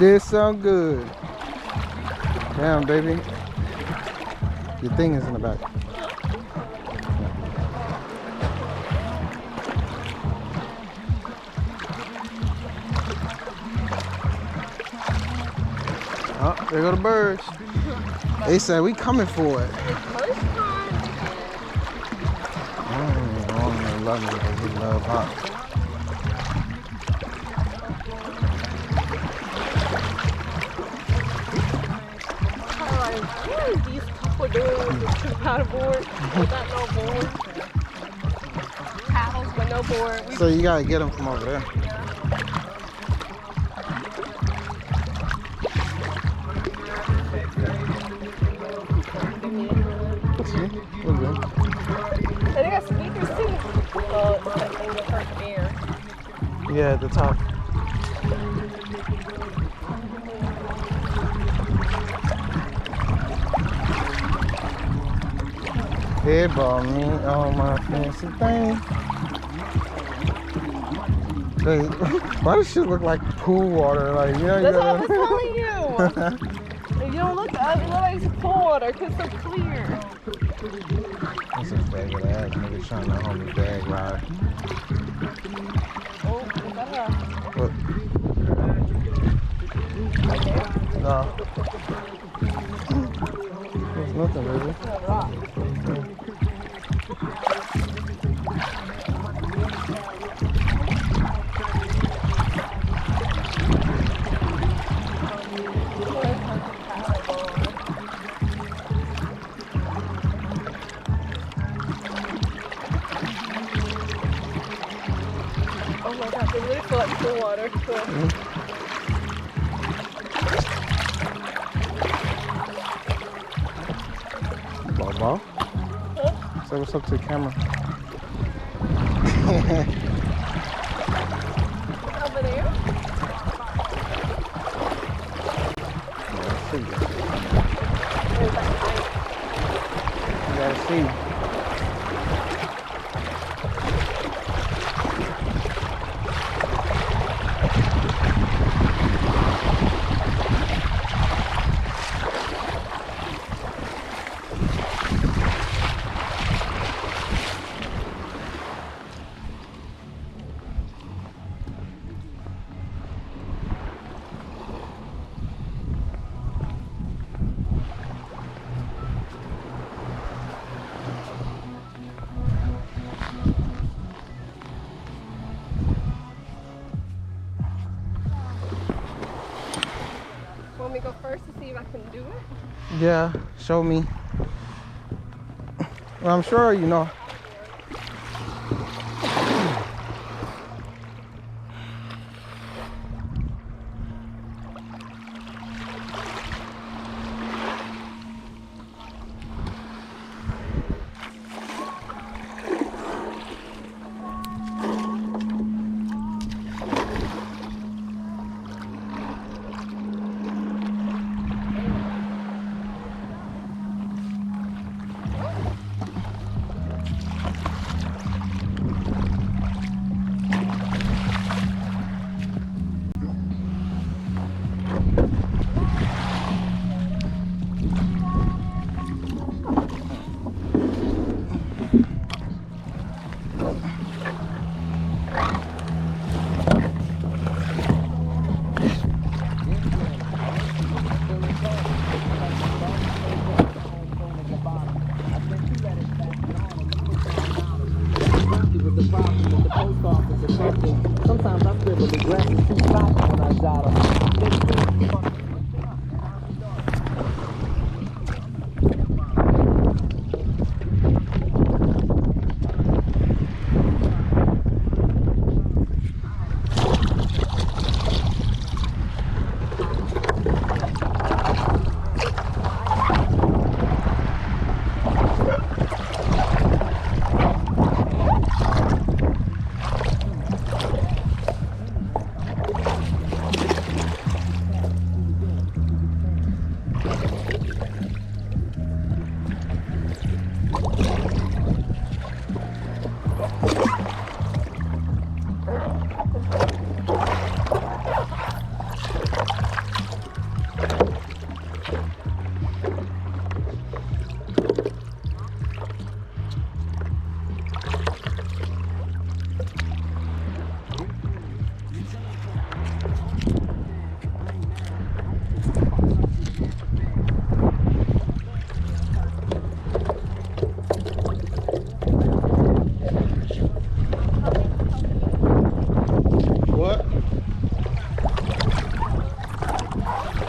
This sound good. Damn, baby. Your thing is in the back. Oh, there go the birds. They said we coming for it. I don't even love me because we love hot. What is these couple doing with this paddleboard? Without no board. Paddles but no board. So you gotta get them from over there. See? We're good. And they got speakers too. Oh, it's that thing that hurts air. Yeah, at the top. They bought me all my fancy things. Hey, why does shit look like pool water? Like, you know, That's what I was telling you. If you don't look up, it looks like it's pool water because it's so clear. That's a faggot ass nigga trying to hold me bag ride. Oh, is that What? No. There's nothing, baby. a rock? Oh my god, they really feel like pool water. Ball. Huh? Say what's up to the camera. Over there? Let's see. There's that light. You gotta see. Want me to go first to see if I can do it? Yeah, show me. Well, I'm sure you know.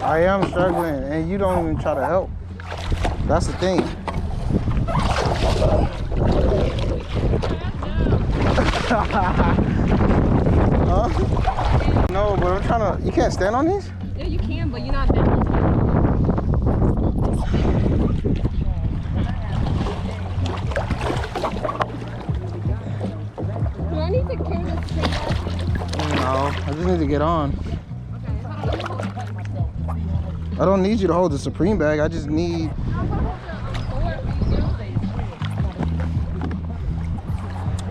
I am struggling, and you don't even try to help. That's the thing. Huh? No, but I'm trying to. You can't stand on these? Yeah, you can, but you're not balanced. Do I need to carry this thing back? No, I just need to get on. I don't need you to hold the Supreme bag. I just need.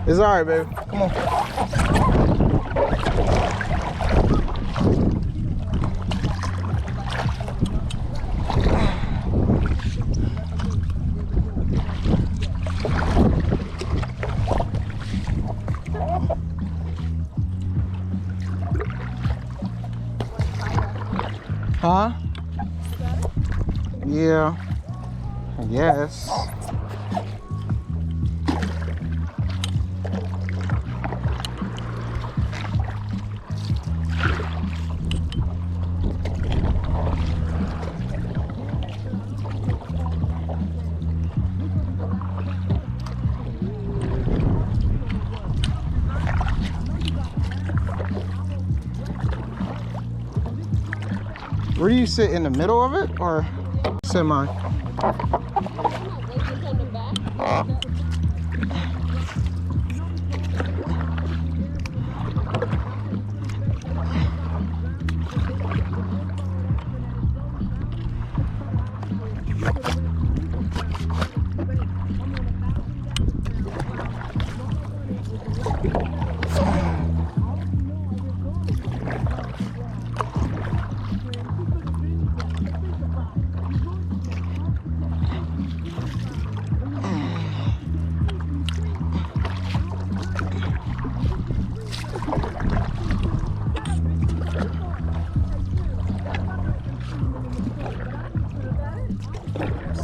It's all right, baby. Come on. Huh? Yeah. Yes. Where do you sit, in the middle of it or semi?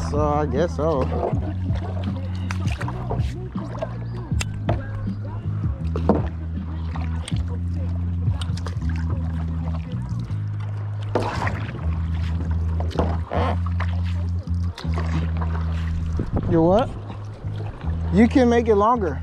So I guess so. You what? You can make it longer.